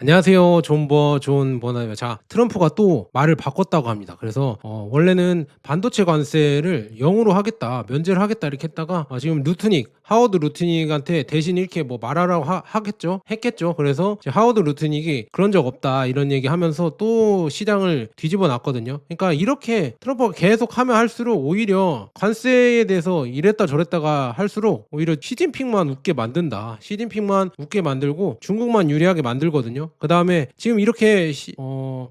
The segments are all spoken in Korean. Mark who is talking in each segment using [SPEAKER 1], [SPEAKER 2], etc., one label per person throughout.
[SPEAKER 1] 안녕하세요. 존 버나입니다. 자, 트럼프가 또 말을 바꿨다고 합니다. 그래서 원래는 반도체 관세를 0으로 하겠다, 면제를 하겠다 이렇게 했다가 지금 하워드 루트닉한테 대신 이렇게 뭐 말하라고 했겠죠. 그래서 이제 하워드 루트닉이 그런 적 없다 이런 얘기하면서 또 시장을 뒤집어 놨거든요. 그러니까 이렇게 트럼프가 계속 하면 할수록 오히려 관세에 대해서 이랬다 저랬다가 할수록 오히려 시진핑만 웃게 만든다. 시진핑만 웃게 만들고 중국만 유리하게 만들거든요. 그 다음에 지금 이렇게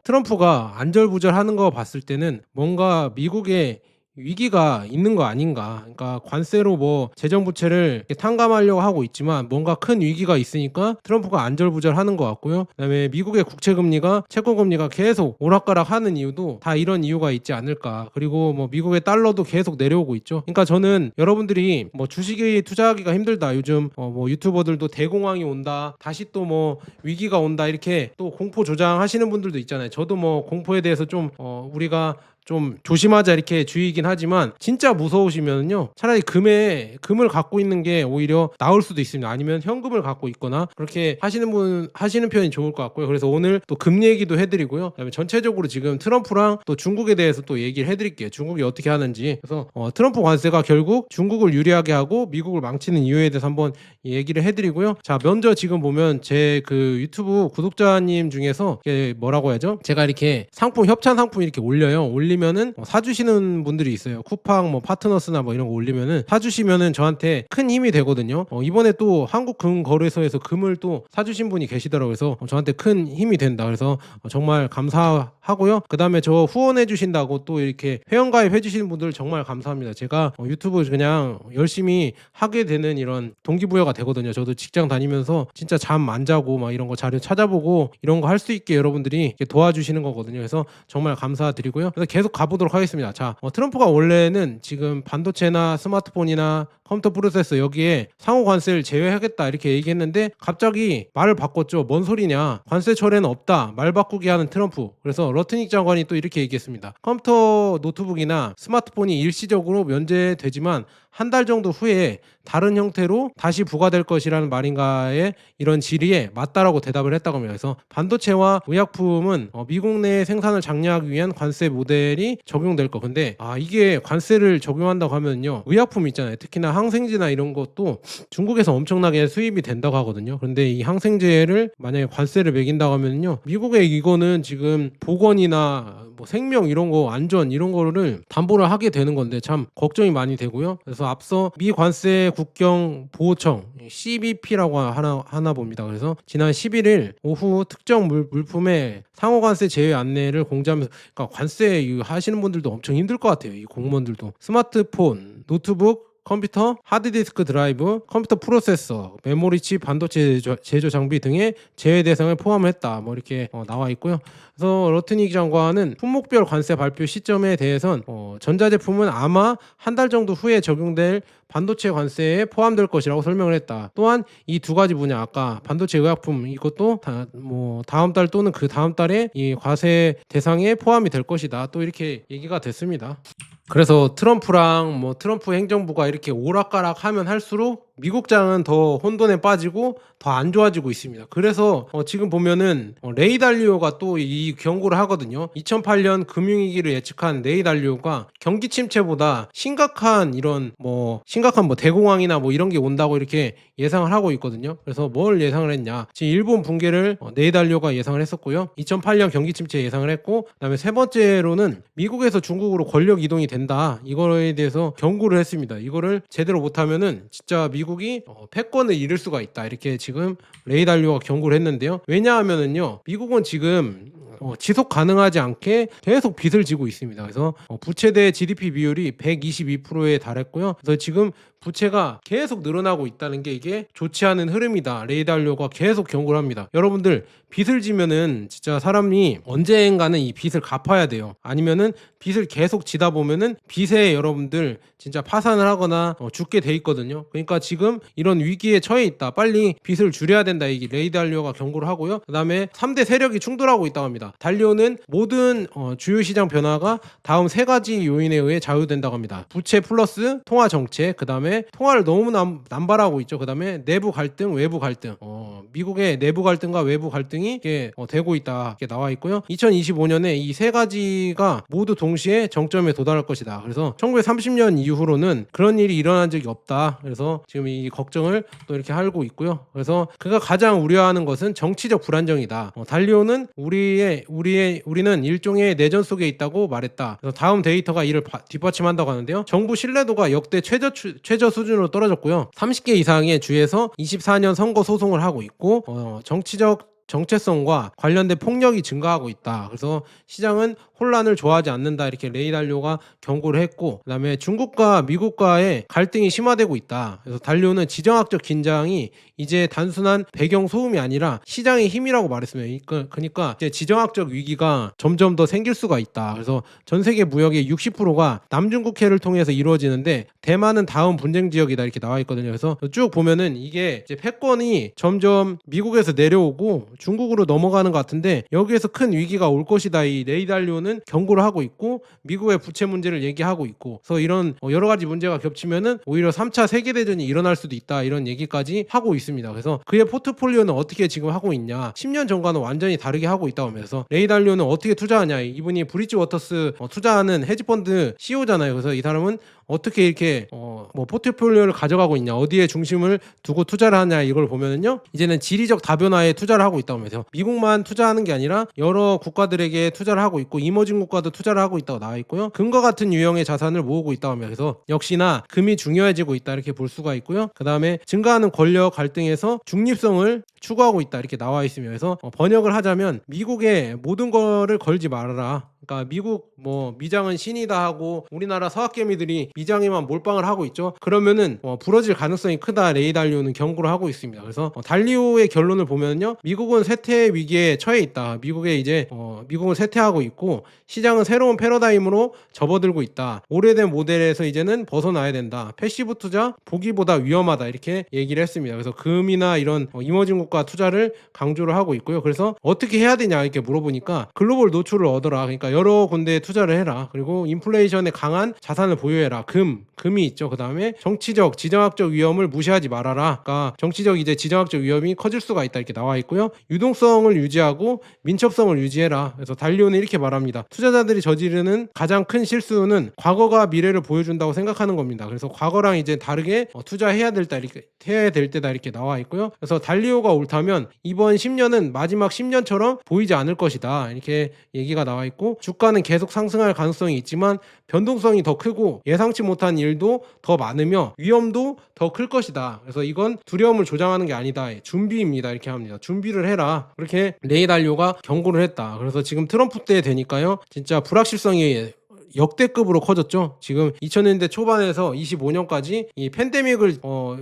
[SPEAKER 1] 트럼프가 안절부절하는 거 봤을 때는 뭔가 미국의 위기가 있는 거 아닌가. 그러니까 관세로 뭐 재정 부채를 이렇게 탕감하려고 하고 있지만 뭔가 큰 위기가 있으니까 트럼프가 안절부절하는 것 같고요. 그다음에 미국의 국채 금리가 채권 금리가 계속 오락가락하는 이유도 다 이런 이유가 있지 않을까. 그리고 뭐 미국의 달러도 계속 내려오고 있죠. 그러니까 저는 여러분들이 뭐 주식에 투자하기가 힘들다. 요즘 뭐 유튜버들도 대공황이 온다. 다시 또 뭐 위기가 온다. 이렇게 또 공포 조장하시는 분들도 있잖아요. 저도 뭐 공포에 대해서 좀 우리가 좀 조심하자 이렇게 주의긴 하지만 진짜 무서우시면요 차라리 금을 갖고 있는 게 오히려 나을 수도 있습니다. 아니면 현금을 갖고 있거나 그렇게 하시는 편이 좋을 것 같고요. 그래서 오늘 또 금 얘기도 해드리고요. 그다음에 전체적으로 지금 트럼프랑 또 중국에 대해서 또 얘기를 해드릴게요. 중국이 어떻게 하는지. 그래서 트럼프 관세가 결국 중국을 유리하게 하고 미국을 망치는 이유에 대해서 한번 얘기를 해드리고요. 자, 먼저 지금 보면 제 그 유튜브 구독자님 중에서 이게 뭐라고 해야죠? 제가 이렇게 협찬 상품 이렇게 올리면은 사주시는 분들이 있어요. 쿠팡 뭐 파트너스나 뭐 이런 거 올리면은 사주시면은 저한테 큰 힘이 되거든요. 이번에 또 한국금거래소에서 금을 또 사주신 분이 계시더라고요. 그래서 저한테 큰 힘이 된다. 그래서 정말 감사하고요. 그 다음에 저 후원해 주신다고 또 이렇게 회원가입 해주시는 분들 정말 감사합니다. 제가 유튜브 그냥 열심히 하게 되는 이런 동기부여가 되거든요. 저도 직장 다니면서 진짜 잠 안 자고 막 이런 거 자료 찾아보고 이런 거 할 수 있게 여러분들이 이렇게 도와주시는 거거든요. 그래서 정말 감사드리고요. 그래서 계속 가보도록 하겠습니다. 자, 트럼프가 원래는 지금 반도체나 스마트폰이나 컴퓨터 프로세서 여기에 상호 관세를 제외하겠다 이렇게 얘기했는데 갑자기 말을 바꿨죠. 뭔 소리냐? 관세 철회는 없다. 말 바꾸기 하는 트럼프. 그래서 러트닉 장관이 또 이렇게 얘기했습니다. 컴퓨터 노트북이나 스마트폰이 일시적으로 면제되지만 한 달 정도 후에 다른 형태로 다시 부과될 것이라는 말인가에 이런 질의에 맞다라고 대답을 했다고 합니다. 그래서 반도체와 의약품은 미국 내 생산을 장려하기 위한 관세 모델이 적용될 거. 근데 이게 관세를 적용한다고 하면요 의약품 있잖아요. 특히나 항생제나 이런 것도 중국에서 엄청나게 수입이 된다고 하거든요. 그런데 이 항생제를 만약에 관세를 매긴다고 하면요 미국의 이거는 지금 보건이나 뭐 생명 이런 거 안전 이런 거를 담보를 하게 되는 건데 참 걱정이 많이 되고요. 그래서 앞서 미 관세 국경 보호청 CBP라고 하나 봅니다. 그래서 지난 11일 오후 특정 물품의 상호 관세 제외 안내를 공지하면서 그러니까 관세 하시는 분들도 엄청 힘들 것 같아요. 이 공무원들도 스마트폰, 노트북 컴퓨터, 하드디스크 드라이브, 컴퓨터 프로세서, 메모리칩, 반도체 제조 장비 등의 제외 대상을 포함했다. 뭐 이렇게 나와 있고요. 그래서 러트닉 장관은 품목별 관세 발표 시점에 대해선 전자제품은 아마 한 달 정도 후에 적용될 반도체 관세에 포함될 것이라고 설명을 했다. 또한 이 두 가지 분야 아까 반도체 의약품 이것도 다음 달 또는 그 다음 달에 이 과세 대상에 포함이 될 것이다. 또 이렇게 얘기가 됐습니다. 그래서 트럼프랑 트럼프 행정부가 이렇게 오락가락 하면 할수록 미국장은 더 혼돈에 빠지고 더 안 좋아지고 있습니다. 그래서 지금 보면은 레이 달리오가 또 이 경고를 하거든요. 2008년 금융위기를 예측한 레이 달리오가 경기 침체보다 심각한 대공황이나 이런 게 온다고 이렇게 예상을 하고 있거든요. 그래서 뭘 예상을 했냐? 지금 일본 붕괴를 레이 달리오가 예상을 했었고요. 2008년 경기 침체 예상을 했고, 그다음에 세 번째로는 미국에서 중국으로 권력 이동이 된다. 이거에 대해서 경고를 했습니다. 이거를 제대로 못하면은 진짜 미국이 패권을 잃을 수가 있다. 이렇게 지금 레이 달리오가 경고를 했는데요. 왜냐하면은요, 미국은 지금 지속 가능하지 않게 계속 빚을 지고 있습니다. 그래서 부채 대 GDP 비율이 122%에 달했고요. 그래서 지금 부채가 계속 늘어나고 있다는 게 이게 좋지 않은 흐름이다. 레이 달리오가 계속 경고를 합니다. 여러분들 빚을 지면은 진짜 사람이 언젠가는 이 빚을 갚아야 돼요. 아니면은 빚을 계속 지다 보면은 빚에 여러분들 진짜 파산을 하거나 죽게 돼 있거든요. 그러니까 지금 이런 위기에 처해 있다. 빨리 빚을 줄여야 된다. 이게 레이 달리오가 경고를 하고요. 그다음에 3대 세력이 충돌하고 있다고 합니다. 달리오는 모든 주요 시장 변화가 다음 세 가지 요인에 의해 좌우된다고 합니다. 부채 플러스 통화 정책, 그다음에 통화를 너무 남발하고 있죠. 그다음에 내부 갈등, 외부 갈등. 미국의 내부 갈등과 외부 갈등이 이렇게 되고 있다 이렇게 나와 있고요. 2025년에 이 세 가지가 모두 동시에 정점에 도달할 것이다. 그래서 1930년 이후로는 그런 일이 일어난 적이 없다. 그래서 지금 이 걱정을 또 이렇게 하고 있고요. 그래서 그가 가장 우려하는 것은 정치적 불안정이다. 달리오는 우리는 일종의 내전 속에 있다고 말했다. 그래서 다음 데이터가 이를 뒷받침한다고 하는데요. 정부 신뢰도가 역대 최저 수준으로 떨어졌고요. 30개 이상의 주에서 24년 선거 소송을 하고 있고 정치적 정체성과 관련된 폭력이 증가하고 있다. 그래서 시장은 혼란을 좋아하지 않는다. 이렇게 레이 달리오가 경고를 했고, 그다음에 중국과 미국과의 갈등이 심화되고 있다. 그래서 달리오는 지정학적 긴장이 이제 단순한 배경 소음이 아니라 시장의 힘이라고 말했습니다. 그러니까 이제 지정학적 위기가 점점 더 생길 수가 있다. 그래서 전 세계 무역의 60%가 남중국해를 통해서 이루어지는데 대만은 다음 분쟁 지역이다 이렇게 나와 있거든요. 그래서 쭉 보면은 이게 이제 패권이 점점 미국에서 내려오고 중국으로 넘어가는 것 같은데 여기에서 큰 위기가 올 것이다. 이 레이 달리오는 경고를 하고 있고 미국의 부채 문제를 얘기하고 있고, 그래서 이런 여러 가지 문제가 겹치면은 오히려 3차 세계대전이 일어날 수도 있다 이런 얘기까지 하고 있습니다. 그래서 그의 포트폴리오는 어떻게 지금 하고 있냐, 10년 전과는 완전히 다르게 하고 있다고 하면서 레이 달리오는 어떻게 투자하냐, 이분이 브릿지 워터스 투자하는 헤지펀드 CEO잖아요. 그래서 이 사람은 어떻게 이렇게 포트폴리오를 가져가고 있냐, 어디에 중심을 두고 투자를 하냐, 이걸 보면은요 이제는 지리적 다변화에 투자를 하고 있다고 하면서 미국만 투자하는 게 아니라 여러 국가들에게 투자를 하고 있고 이머징 국가도 투자를 하고 있다고 나와 있고요. 금과 같은 유형의 자산을 모으고 있다고 하면서 역시나 금이 중요해지고 있다 이렇게 볼 수가 있고요. 그 다음에 증가하는 권력 갈등에서 중립성을 추구하고 있다 이렇게 나와 있으며, 그래서 번역을 하자면 미국의 모든 거를 걸지 말아라. 그러니까 미국 미장은 신이다 하고 우리나라 서학개미들이 미장에만 몰빵을 하고 있죠. 그러면은 부러질 가능성이 크다. 레이 달리오는 경고를 하고 있습니다. 그래서 달리오의 결론을 보면요, 미국은 쇠퇴 위기에 처해 있다. 미국은 쇠퇴하고 있고 시장은 새로운 패러다임으로 접어들고 있다. 오래된 모델에서 이제는 벗어나야 된다. 패시브 투자 보기보다 위험하다 이렇게 얘기를 했습니다. 그래서 금이나 이런 이머징 국가 투자를 강조를 하고 있고요. 그래서 어떻게 해야 되냐 이렇게 물어보니까 글로벌 노출을 얻어라. 그러니까 여러 군데에 투자를 해라. 그리고 인플레이션에 강한 자산을 보유해라. 금이 있죠. 그 다음에 정치적 지정학적 위험을 무시하지 말아라. 그러니까 정치적 지정학적 위험이 커질 수가 있다 이렇게 나와 있고요. 유동성을 유지하고 민첩성을 유지해라. 그래서 달리오는 이렇게 말합니다. 투자자들이 저지르는 가장 큰 실수는 과거가 미래를 보여준다고 생각하는 겁니다. 그래서 과거랑 이제 다르게 투자해야 될 때다 이렇게 나와 있고요. 그래서 달리오가 옳다면 이번 10년은 마지막 10년처럼 보이지 않을 것이다 이렇게 얘기가 나와 있고, 주가는 계속 상승할 가능성이 있지만 변동성이 더 크고 예상치 못한 일도 더 많으며 위험도 더 클 것이다. 그래서 이건 두려움을 조장하는 게 아니다. 준비입니다. 이렇게 합니다. 준비를 해라. 그렇게 레이 달리오가 경고를 했다. 그래서 지금 트럼프 때 되니까요, 진짜 불확실성이 역대급으로 커졌죠. 지금 2000년대 초반에서 25년까지 이 팬데믹을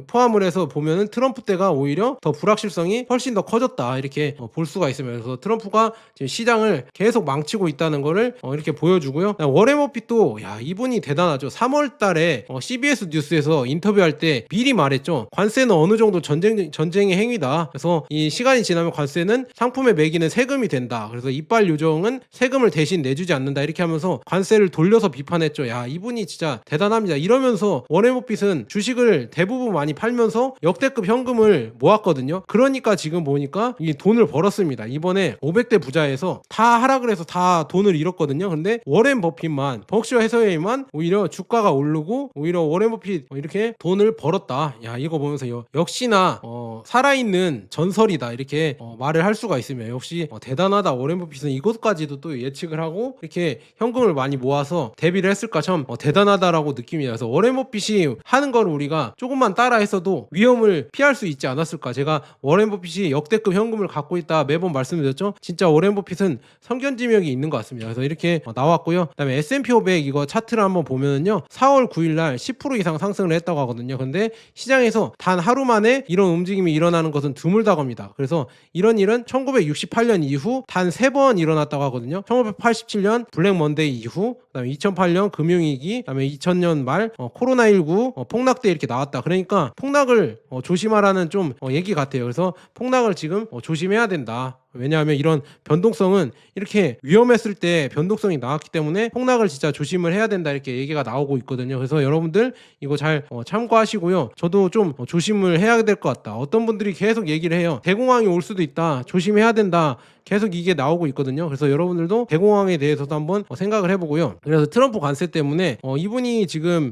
[SPEAKER 1] 포함을 해서 보면은 트럼프 때가 오히려 더 불확실성이 훨씬 더 커졌다 이렇게 볼 수가 있습니다. 그래서 트럼프가 지금 시장을 계속 망치고 있다는 거를 이렇게 보여주고요. 워렌 버핏도 이분이 대단하죠. 3월 달에 CBS 뉴스에서 인터뷰할 때 미리 말했죠. 관세는 어느 정도 전쟁의 행위다. 그래서 이 시간이 지나면 관세는 상품에 매기는 세금이 된다. 그래서 이빨 요정은 세금을 대신 내주지 않는다 이렇게 하면서 관세를 돌려서 비판했죠. 이분이 진짜 대단합니다. 이러면서 워렌 버핏은 주식을 대부분 많이 팔면서 역대급 현금을 모았거든요. 그러니까 지금 보니까 이 돈을 벌었습니다. 이번에 500대 부자에서 다 하락을 해서 다 돈을 잃었거든요. 근데 워렌 버핏만, 버크셔 해서웨이만 오히려 주가가 오르고 오히려 워렌 버핏 이렇게 돈을 벌었다. 이거 보면서 역시나 살아있는 전설이다 이렇게 말을 할 수가 있으며, 역시 대단하다. 워렌 버핏은 이것까지도 또 예측을 하고 이렇게 현금을 많이 모아서 대비를 했을까 참 대단하다라고 느낍니다. 그래서 워렌 버핏이 하는 걸 우리가 조금만 따라했어도 위험을 피할 수 있지 않았을까. 제가 워렌 버핏이 역대급 현금을 갖고 있다 매번 말씀드렸죠. 진짜 워렌 버핏은 성견지명이 있는 것 같습니다. 그래서 이렇게 나왔고요. 그다음에 S&P 500 이거 차트를 한번 보면은요, 4월 9일날 10% 이상 상승을 했다고 하거든요. 근데 시장에서 단 하루 만에 이런 움직임이 일어나는 것은 드물다고 합니다. 그래서 이런 일은 1968년 이후 단 3번 일어났다고 하거든요. 1987년 블랙 먼데이 이후, 그다음에 2008년 금융위기, 그다음에 2000년 말 코로나19 폭락 때 이렇게 나왔다. 그러니까 폭락을 조심하라는 좀 얘기 같아요. 그래서 폭락을 지금 조심해야 된다. 왜냐하면 이런 변동성은 이렇게 위험했을 때 변동성이 나왔기 때문에 폭락을 진짜 조심을 해야 된다 이렇게 얘기가 나오고 있거든요. 그래서 여러분들 이거 잘 참고하시고요. 저도 좀 조심을 해야 될 것 같다. 어떤 분들이 계속 얘기를 해요. 대공황이 올 수도 있다. 조심해야 된다. 계속 이게 나오고 있거든요. 그래서 여러분들도 대공황에 대해서도 한번 생각을 해보고요. 그래서 트럼프 관세 때문에 이분이 지금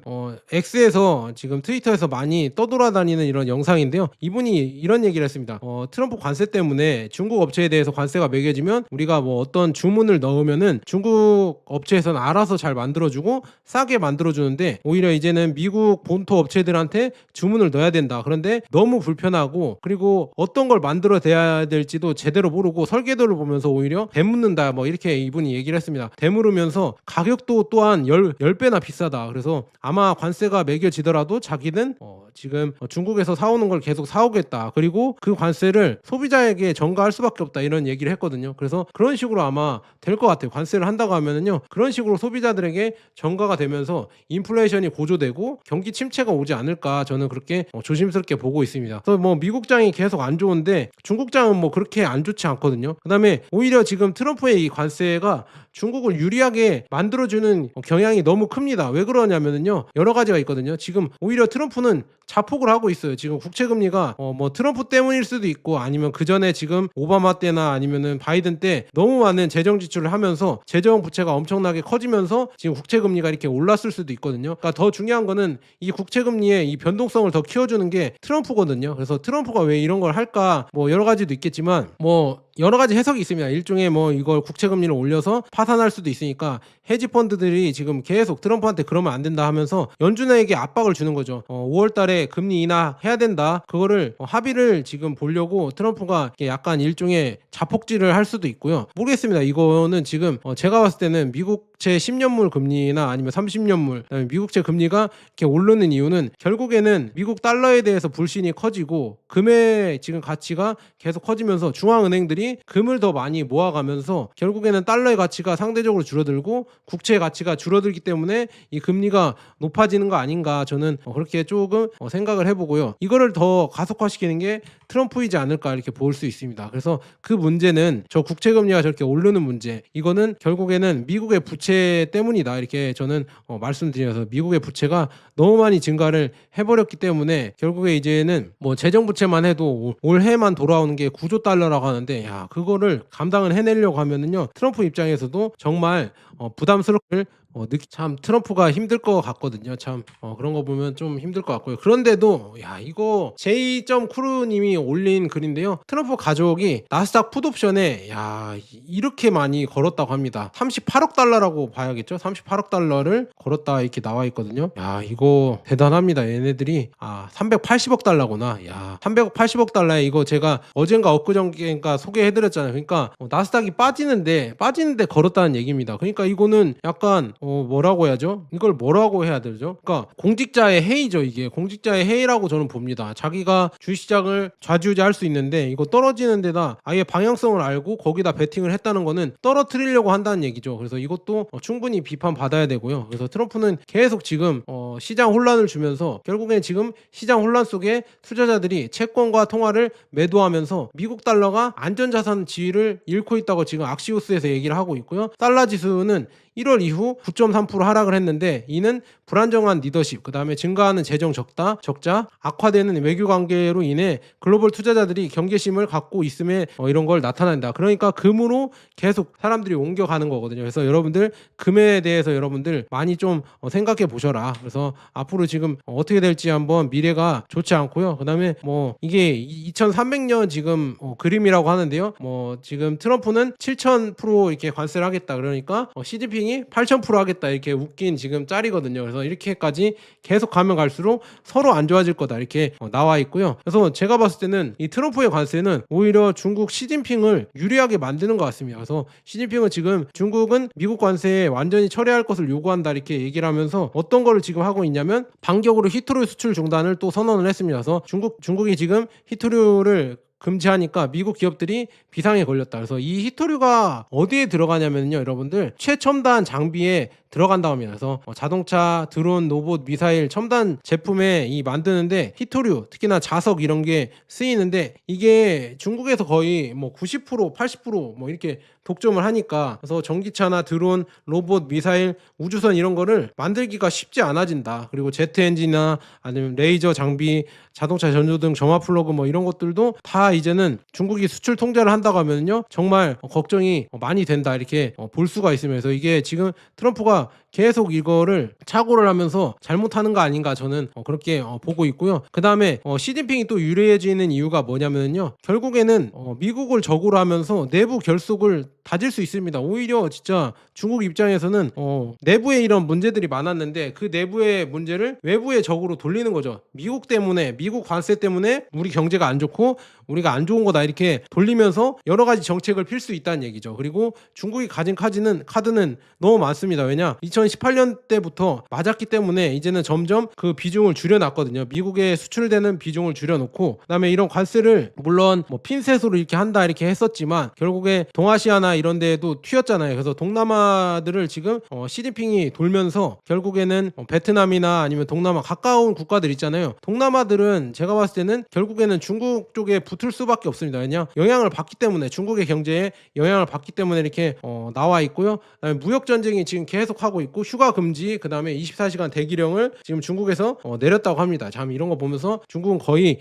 [SPEAKER 1] X에서 지금 트위터에서 많이 떠돌아다니는 이런 영상인데요. 이분이 이런 얘기를 했습니다. 트럼프 관세 때문에 중국 업체에 대해서 관세가 매겨지면 우리가 뭐 어떤 주문을 넣으면은 중국 업체에서는 알아서 잘 만들어주고 싸게 만들어주는데 오히려 이제는 미국 본토 업체들한테 주문을 넣어야 된다. 그런데 너무 불편하고 그리고 어떤 걸 만들어내야 될지도 제대로 모르고 설계도를 보면서 오히려 대묻는다 뭐 이렇게 이분이 얘기를 했습니다. 대물으면서 가격도 또한 10배나 비싸다. 그래서 아마 관세가 매겨지더라도 자기는 지금 중국에서 사오는 걸 계속 사오겠다. 그리고 그 관세를 소비자에게 전가할 수밖에 없다. 이런 얘기를 했거든요. 그래서 그런 식으로 아마 될 것 같아요. 관세를 한다고 하면은요. 그런 식으로 소비자들에게 전가가 되면서 인플레이션이 고조되고 경기 침체가 오지 않을까 저는 그렇게 조심스럽게 보고 있습니다. 그래서 뭐 미국장이 계속 안 좋은데 중국장은 뭐 그렇게 안 좋지 않거든요. 그다음에 오히려 지금 트럼프의 이 관세가 중국을 유리하게 만들어주는 경향이 너무 큽니다. 왜 그러냐면요. 여러 가지가 있거든요. 지금 오히려 트럼프는 자폭을 하고 있어요. 지금 국채금리가 뭐 트럼프 때문일 수도 있고 아니면 그 전에 지금 오바마 때나 아니면은 바이든 때 너무 많은 재정 지출을 하면서 재정 부채가 엄청나게 커지면서 지금 국채금리가 이렇게 올랐을 수도 있거든요. 그러니까 더 중요한 거는 이 국채금리의 이 변동성을 더 키워주는 게 트럼프거든요. 그래서 트럼프가 왜 이런 걸 할까 뭐 여러 가지도 있겠지만 뭐 여러 가지 해석이 있습니다. 일종의 뭐 이걸 국채금리를 올려서 파산할 수도 있으니까 헤지펀드들이 지금 계속 트럼프한테 그러면 안 된다 하면서 연준에게 압박을 주는 거죠. 5월 달에 금리 인하해야 된다. 그거를 합의를 지금 보려고 트럼프가 약간 일종의 자폭질을 할 수도 있고요. 모르겠습니다. 이거는 지금 제가 봤을 때는 미국채 10년물 금리나 아니면 30년물 그다음에 미국채 금리가 이렇게 오르는 이유는 결국에는 미국 달러에 대해서 불신이 커지고 금의 지금 가치가 계속 커지면서 중앙은행들이 금을 더 많이 모아가면서 결국에는 달러의 가치가 상대적으로 줄어들고 국채의 가치가 줄어들기 때문에 이 금리가 높아지는 거 아닌가 저는 그렇게 조금 생각을 해보고요. 이거를 더 가속화시키는 게 트럼프이지 않을까 이렇게 볼 수 있습니다. 그래서 그 문제는 저 국채 금리가 저렇게 오르는 문제 이거는 결국에는 미국의 부채 때문이다 이렇게 저는 말씀드려서 미국의 부채가 너무 많이 증가를 해버렸기 때문에 결국에 이제는 뭐 재정 부채만 해도 올해만 돌아오는 게 9조 달러라고 하는데 야 그거를 감당을 해내려고 하면은요 트럼프 입장에서도 정말 부담스럽게 참 트럼프가 힘들 것 같거든요. 참 그런 거 보면 좀 힘들 것 같고요. 그런데도 야 이거 J.크루님이 올린 글인데요. 트럼프 가족이 나스닥 풋옵션에 야 이렇게 많이 걸었다고 합니다. 38억 달러라고 봐야겠죠. 38억 달러를 걸었다 이렇게 나와 있거든요. 야 이거 대단합니다. 얘네들이 380억 달러구나. 야 380억 달러에 이거 제가 어젠가 엊그저께인가 소개해드렸잖아요. 그러니까 나스닥이 빠지는데 걸었다는 얘기입니다. 그러니까 이거는 약간 뭐라고 해야죠? 이걸 뭐라고 해야 되죠? 그러니까 공직자의 해이죠. 이게 공직자의 해이라고 저는 봅니다. 자기가 주식시장을 좌지우지할 수 있는데 이거 떨어지는 데다 아예 방향성을 알고 거기다 베팅을 했다는 거는 떨어뜨리려고 한다는 얘기죠. 그래서 이것도 충분히 비판받아야 되고요. 그래서 트럼프는 계속 지금 시장 혼란을 주면서 결국엔 지금 시장 혼란 속에 투자자들이 채권과 통화를 매도하면서 미국 달러가 안전자산 지위를 잃고 있다고 지금 악시오스에서 얘기를 하고 있고요. 달러 지수는 1월 이후 9.3% 하락을 했는데 이는 불안정한 리더십, 그 다음에 증가하는 재정 적자, 악화되는 외교 관계로 인해 글로벌 투자자들이 경계심을 갖고 있음에 이런 걸 나타낸다. 그러니까 금으로 계속 사람들이 옮겨가는 거거든요. 그래서 여러분들 금에 대해서 여러분들 많이 좀 생각해 보셔라. 그래서 앞으로 지금 어떻게 될지 한번 미래가 좋지 않고요. 그 다음에 뭐 이게 2300년 지금 그림이라고 하는데요. 뭐 지금 트럼프는 7000% 이렇게 관세를 하겠다. 그러니까 시진핑이 8000% 하겠다 이렇게 웃긴 지금 짤이거든요. 그래서 이렇게까지 계속 가면 갈수록 서로 안 좋아질 거다 이렇게 나와 있고요. 그래서 제가 봤을 때는 이 트럼프의 관세는 오히려 중국 시진핑을 유리하게 만드는 것 같습니다. 그래서 시진핑은 지금 중국은 미국 관세에 완전히 철회할 것을 요구한다 이렇게 얘기를 하면서 어떤 거를 지금 하고 있냐면 반격으로 히토류 수출 중단을 또 선언을 했습니다. 그래서 중국이 지금 히토류를 금지하니까 미국 기업들이 비상에 걸렸다. 그래서 이 히토류가 어디에 들어가냐면요, 여러분들 최첨단 장비에 들어간다고 합니다. 그래서 자동차, 드론, 로봇, 미사일, 첨단 제품에 이 만드는데 히토류, 특히나 자석 이런 게 쓰이는데 이게 중국에서 거의 뭐 90%, 80% 이렇게 독점을 하니까, 그래서 전기차나 드론, 로봇, 미사일, 우주선 이런 거를 만들기가 쉽지 않아진다. 그리고 제트 엔진이나 아니면 레이저 장비, 자동차 전조등, 점화 플러그 이런 것들도 다 이제는 중국이 수출 통제를 한다고 하면요 정말 걱정이 많이 된다 이렇게 볼 수가 있으면서, 이게 지금 트럼프가 계속 이거를 착오를 하면서 잘못하는 거 아닌가 저는 그렇게 보고 있고요. 그 다음에 시진핑이 또 유리해지는 이유가 뭐냐면요, 결국에는 미국을 적으로 하면서 내부 결속을 다질 수 있습니다. 오히려 진짜 중국 입장에서는 내부에 이런 문제들이 많았는데 그 내부의 문제를 외부의 적으로 돌리는 거죠. 미국 때문에, 미국 관세 때문에 우리 경제가 안 좋고 우리가 안 좋은 거다 이렇게 돌리면서 여러 가지 정책을 필 수 있다는 얘기죠. 그리고 중국이 가진 카드는 너무 많습니다. 왜냐, 2018년 때부터 맞았기 때문에 이제는 점점 그 비중을 줄여놨거든요. 미국에 수출되는 비중을 줄여놓고, 그다음에 이런 관세를 물론 핀셋으로 이렇게 한다 이렇게 했었지만 결국에 동아시아나 이런 데에도 튀었잖아요. 그래서 동남아들을 지금 시진핑이 돌면서 결국에는 베트남이나 아니면 동남아 가까운 국가들 있잖아요. 동남아들은 제가 봤을 때는 결국에는 중국 쪽에 붙을 수밖에 없습니다. 왜냐, 영향을 받기 때문에, 중국의 경제에 영향을 받기 때문에 이렇게 나와 있고요. 그다음에 무역 전쟁이 지금 계속 하고 있고, 휴가 금지, 그다음에 24시간 대기령을 지금 중국에서 내렸다고 합니다. 참 이런 거 보면서 중국은 거의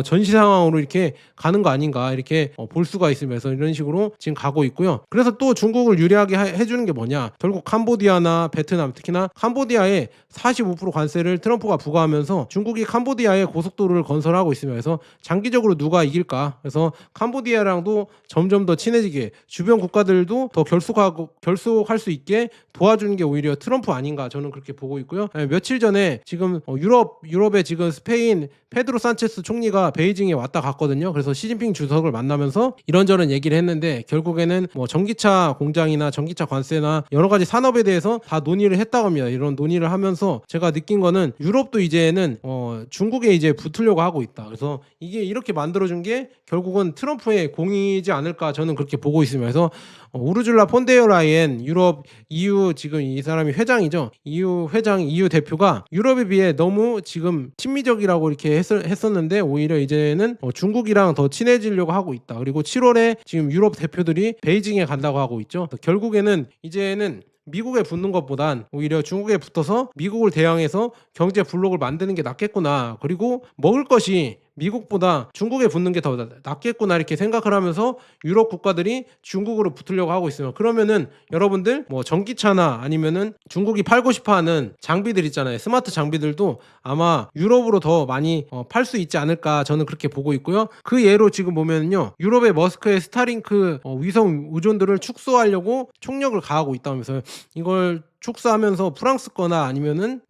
[SPEAKER 1] 전시 상황으로 이렇게 가는 거 아닌가 이렇게 볼 수가 있으면서 이런 식으로 지금 가고 있고요. 그래서 또 중국을 유리하게 해주는 게 뭐냐, 결국 캄보디아나 베트남, 특히나 캄보디아에 45% 관세를 트럼프가 부과하면서 중국이 캄보디아에 고속도로를 건설하고 있습니다. 그래서 장기적으로 누가 이길까, 그래서 캄보디아랑도 점점 더 친해지게, 주변 국가들도 더 결속할 수 있게 도와주는 게 오히려 트럼프 아닌가 저는 그렇게 보고 있고요. 며칠 전에 지금 유럽에 지금 스페인 페드로 산체스 총리가 베이징에 왔다 갔거든요. 그래서 시진핑 주석을 만나면서 이런저런 얘기를 했는데 결국에는 전기차 공장이나 전기차 관세나 여러 가지 산업에 대해서 다 논의를 했다고 합니다. 이런 논의를 하면서 제가 느낀 거는 유럽도 이제는 중국에 이제 붙으려고 하고 있다. 그래서 이게 이렇게 만들어준 게 결국은 트럼프의 공이지 않을까 저는 그렇게 보고 있습니다. 그래서 우르줄라 폰데어 라이엔 유럽 EU 지금 이 사람이 회장이죠. EU 대표가 유럽에 비해 너무 지금 친미적이라고 이렇게 했었는데 오히려 이제는 중국이랑 더 친해지려고 하고 있다. 그리고 7월에 지금 유럽 대표들이 베이징에 간다고 하고 있죠. 결국에는 이제는 미국에 붙는 것보단 오히려 중국에 붙어서 미국을 대항해서 경제 블록을 만드는 게 낫겠구나. 그리고 먹을 것이 미국보다 중국에 붙는 게 더 낫겠구나 이렇게 생각을 하면서 유럽 국가들이 중국으로 붙으려고 하고 있어요. 그러면은 여러분들 전기차나 아니면은 중국이 팔고 싶어하는 장비들 있잖아요. 스마트 장비들도 아마 유럽으로 더 많이 팔 수 있지 않을까 저는 그렇게 보고 있고요. 그 예로 지금 보면요, 유럽의 머스크의 스타링크 위성 우존들을 축소하려고 총력을 가하고 있다면서요. 이걸 축소하면서 프랑스 거나 아니면은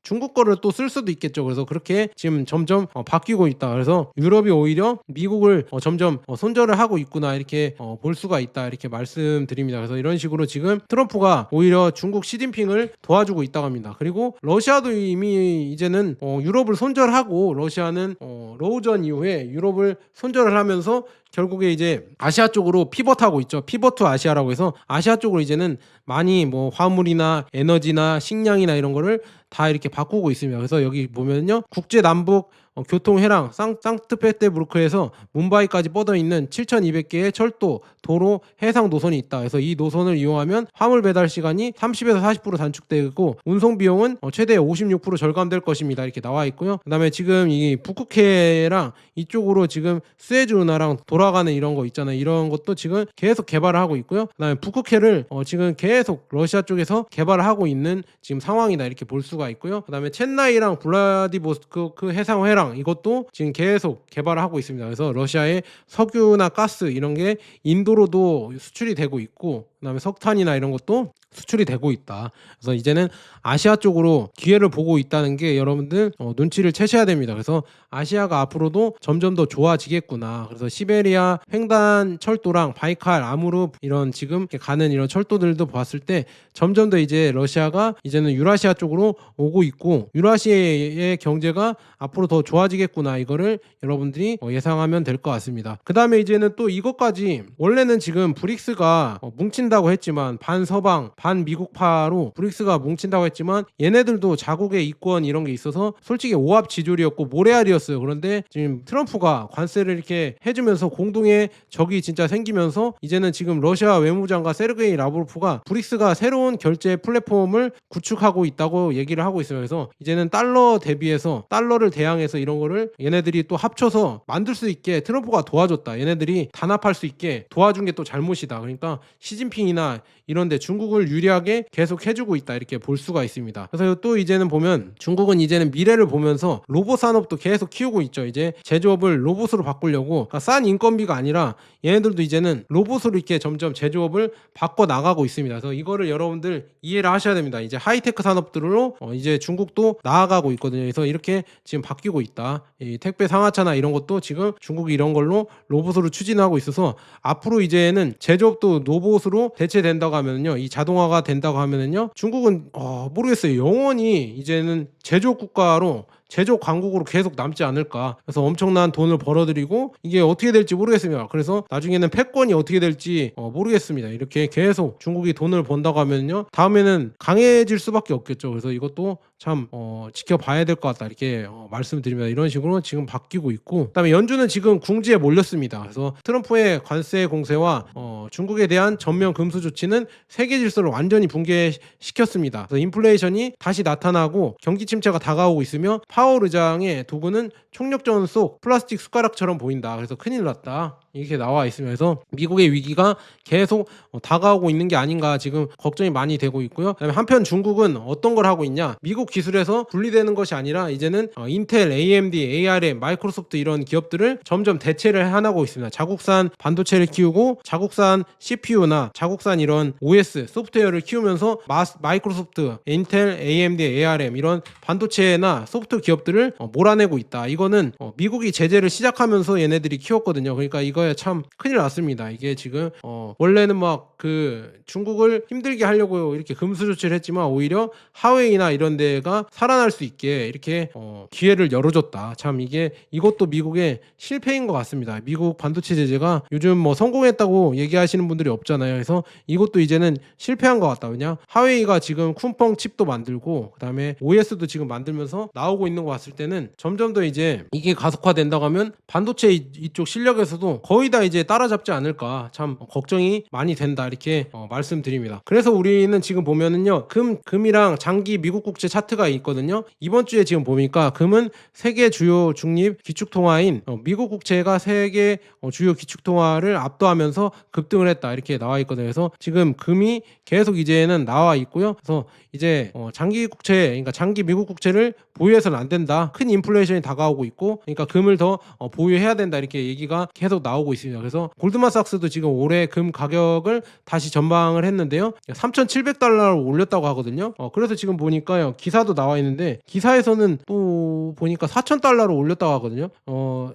[SPEAKER 1] 중국 거를 또 쓸 수도 있겠죠. 그래서 그렇게 지금 점점 바뀌고 있다. 그래서 유럽이 오히려 미국을 점점 손절을 하고 있구나 이렇게 볼 수가 있다 이렇게 말씀드립니다. 그래서 이런 식으로 지금 트럼프가 오히려 중국 시진핑을 도와주고 있다고 합니다. 그리고 러시아도 이미 이제는 유럽을 손절하고, 러시아는 러우전 이후에 유럽을 손절을 하면서 결국에 이제 아시아 쪽으로 피벗하고 있죠. 피벗 투 아시아라고 해서 아시아 쪽으로 이제는 많이 화물이나 에너지나 식량이나 이런 거를 다 이렇게 바꾸고 있습니다. 그래서 여기 보면요, 국제 남북 교통회랑 상트페테부르크에서 뭄바이까지 뻗어있는 7,200개의 철도, 도로, 해상 노선이 있다. 그래서 이 노선을 이용하면 화물 배달 시간이 30에서 40% 단축되고 운송 비용은 최대 56% 절감될 것입니다. 이렇게 나와 있고요. 그 다음에 지금 이 북극해랑 이쪽으로 지금 수에즈 운하랑 돌아가는 이런 거 있잖아요. 이런 것도 지금 계속 개발을 하고 있고요. 그 다음에 북극해를 지금 계속 러시아 쪽에서 개발을 하고 있는 지금 상황이다 이렇게 볼 수가 있고요. 그 다음에 첸나이랑 블라디보스토크 해상회랑 이것도 지금 계속 개발을 하고 있습니다. 그래서 러시아의 석유나 가스 이런 게 인도로도 수출이 되고 있고, 그다음에 석탄이나 이런 것도 수출이 되고 있다. 그래서 이제는 아시아 쪽으로 기회를 보고 있다는 게 여러분들 눈치를 채셔야 됩니다. 그래서 아시아가 앞으로도 점점 더 좋아지겠구나. 그래서 시베리아 횡단 철도랑 바이칼, 아무르 이런 지금 가는 이런 철도들도 봤을 때 점점 더 이제 러시아가 이제는 유라시아 쪽으로 오고 있고, 유라시아의 경제가 앞으로 더 좋아지겠구나. 이거를 여러분들이 예상하면 될 것 같습니다. 그 다음에 이제는 또 이것까지, 원래는 지금 브릭스가 뭉친다고 했지만 반서방 반미국파로 브릭스가 뭉친다고 했지만 얘네들도 자국의 이권 이런 게 있어서 솔직히 오합지졸이었고 모래알이었어요. 그런데 지금 트럼프가 관세를 이렇게 해주면서 공동의 적이 진짜 생기면서 이제는 지금 러시아 외무장관 세르게이 라브로프가 브릭스가 새로운 결제 플랫폼을 구축하고 있다고 얘기를 하고 있어요. 그래서 이제는 달러 대비해서 달러를 대항해서 이런 거를 얘네들이 또 합쳐서 만들 수 있게 트럼프가 도와줬다. 얘네들이 단합할 수 있게 도와준 게 또 잘못이다. 그러니까 시진핑이나 이런데 중국을 유리하게 계속 해주고 있다 이렇게 볼 수가 있습니다. 그래서 또 이제는 보면 중국은 이제는 미래를 보면서 로봇 산업도 계속 키우고 있죠. 이제 제조업을 로봇으로 바꾸려고 그러니까 싼 인건비가 아니라 얘네들도 이제는 로봇으로 이렇게 점점 제조업을 바꿔 나가고 있습니다. 그래서 이거를 여러분들 이해를 하셔야 됩니다. 이제 하이테크 산업들로 이제 중국도 나아가고 있거든요. 그래서 이렇게 지금 바뀌고 있다. 이 택배 상하차나 이런 것도 지금 중국이 이런 걸로 로봇으로 추진하고 있어서 앞으로 이제는 제조업도 로봇으로 대체된다고 하면요, 이 자동화가 된다고 하면은요, 중국은 모르겠어요. 영원히 이제는 제조업 국가로 제조 강국으로 계속 남지 않을까. 그래서 엄청난 돈을 벌어들이고 이게 어떻게 될지 모르겠습니다. 그래서 나중에는 패권이 어떻게 될지 모르겠습니다. 이렇게 계속 중국이 돈을 번다고 하면요, 다음에는 강해질 수밖에 없겠죠. 그래서 이것도 참 지켜봐야 될 것 같다 이렇게 말씀드립니다. 이런 식으로 지금 바뀌고 있고, 그다음에 연준은 지금 궁지에 몰렸습니다. 그래서 트럼프의 관세 공세와 중국에 대한 전면 금수 조치는 세계 질서를 완전히 붕괴시켰습니다. 그래서 인플레이션이 다시 나타나고 경기 침체가 다가오고 있으며 파월 의장의 도구는 총력전 속 플라스틱 숟가락처럼 보인다. 그래서 큰일 났다. 이렇게 나와 있으면서 미국의 위기가 계속 다가오고 있는 게 아닌가 지금 걱정이 많이 되고 있고요. 그다음에 한편 중국은 어떤 걸 하고 있냐? 미국 기술에서 분리되는 것이 아니라 이제는 인텔, AMD, ARM, 마이크로소프트 이런 기업들을 점점 대체를 해나가고 있습니다. 자국산 반도체를 키우고 자국산 CPU나 자국산 이런 OS 소프트웨어를 키우면서 마이크로소프트, 인텔, AMD, ARM 이런 반도체나 소프트 기업들을 몰아내고 있다. 이거는 미국이 제재를 시작하면서 얘네들이 키웠거든요. 그러니까 이거에 참 큰일 났습니다. 이게 지금 원래는 막 그 중국을 힘들게 하려고 이렇게 금수 조치를 했지만 오히려 하웨이나 이런 데가 살아날 수 있게 이렇게 기회를 열어줬다. 참 이것도 미국의 실패인 것 같습니다. 미국 반도체 제재가 요즘 뭐 성공했다고 얘기하시는 분들이 없잖아요. 그래서 이것도 이제는 실패한 것 같다. 왜냐? 하웨이가 지금 쿤펑 칩도 만들고 그다음에 OS도 지금 만들면서 나오고 있는 거 봤을 때는 점점 더 이제 이게 가속화된다고 하면 반도체 이쪽 실력에서도 거의 다 이제 따라잡지 않을까 참 걱정이 많이 된다 이렇게 말씀드립니다. 그래서 우리는 지금 보면은요, 금이랑 장기 미국 국채 차트가 있거든요. 이번 주에 지금 보니까 금은 세계 주요 중립 기축통화인 미국 국채가 세계 주요 기축통화를 압도하면서 급등을 했다 이렇게 나와 있거든요. 그래서 지금 금이 계속 이제는 나와 있고요. 그래서 이제 장기 국채, 그러니까 장기 미국 국채를 보유해서는 안 된다. 큰 인플레이션이 다가오고 있고, 그러니까 금을 더 보유해야 된다 이렇게 얘기가 계속 나오고 있습니다. 그래서 골드만삭스도 지금 올해 금 가격을 다시 전망을 했는데요, 3,700달러로 올렸다고 하거든요. 그래서 지금 보니까요, 기사도 나와 있는데 기사에서는 또 보니까 4,000달러로 올렸다고 하거든요.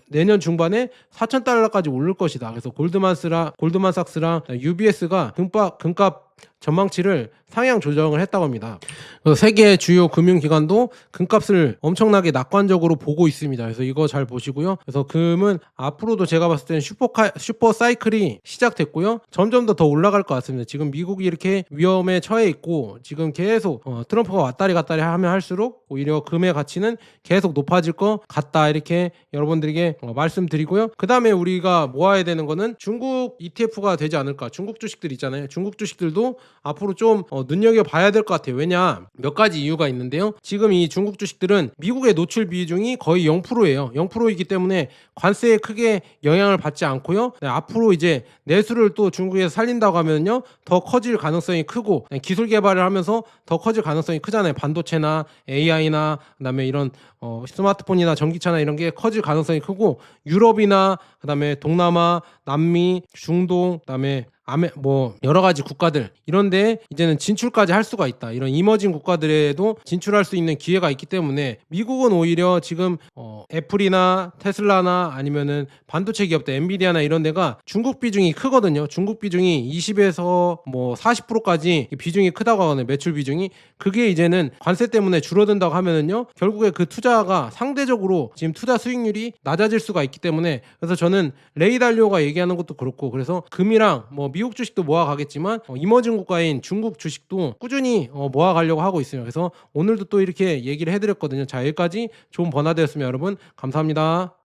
[SPEAKER 1] 내년 중반에 4,000달러까지 오를 것이다. 그래서 골드만삭스랑 UBS가 금값 전망치를 상향 조정을 했다고 합니다. 세계 주요 금융기관도 금값을 엄청나게 낙관적으로 보고 있습니다. 그래서 이거 잘 보시고요. 그래서 금은 앞으로도 제가 봤을 때는 슈퍼 사이클이 시작됐고요. 점점 더 올라갈 것 같습니다. 지금 미국이 이렇게 위험에 처해 있고 지금 계속 트럼프가 왔다리 갔다리 하면 할수록 오히려 금의 가치는 계속 높아질 것 같다 이렇게 여러분들에게 말씀드리고요. 그 다음에 우리가 모아야 되는 거는 중국 ETF가 되지 않을까. 중국 주식들 있잖아요. 중국 주식들도 앞으로 좀 눈여겨봐야 될 것 같아요. 왜냐, 몇 가지 이유가 있는데요. 지금 이 중국 주식들은 미국의 노출 비중이 거의 0%예요. 0%이기 때문에 관세에 크게 영향을 받지 않고요. 앞으로 이제 내수를 또 중국에서 살린다고 하면요, 더 커질 가능성이 크고, 기술 개발을 하면서 더 커질 가능성이 크잖아요. 반도체나 AI나 그다음에 이런 스마트폰이나 전기차나 이런 게 커질 가능성이 크고, 유럽이나 그다음에 동남아, 남미, 중동, 그다음에 여러 가지 국가들 이런데 이제는 진출까지 할 수가 있다. 이런 이머징 국가들에도 진출할 수 있는 기회가 있기 때문에 미국은 오히려 지금 애플이나 테슬라나 아니면은 반도체 기업들 엔비디아나 이런 데가 중국 비중이 크거든요. 중국 비중이 20에서 40%까지 비중이 크다고 하거든요. 매출 비중이. 그게 이제는 관세 때문에 줄어든다고 하면은요, 결국에 그 투자가 상대적으로 지금 투자 수익률이 낮아질 수가 있기 때문에, 그래서 저는 레이 달리오가 얘기하는 것도 그렇고, 그래서 금이랑 미국 주식도 모아가겠지만 이머징 국가인 중국 주식도 꾸준히 모아가려고 하고 있어요. 그래서 오늘도 또 이렇게 얘기를 해드렸거든요. 자, 여기까지 좋은 번화되었으면 여러분 감사합니다.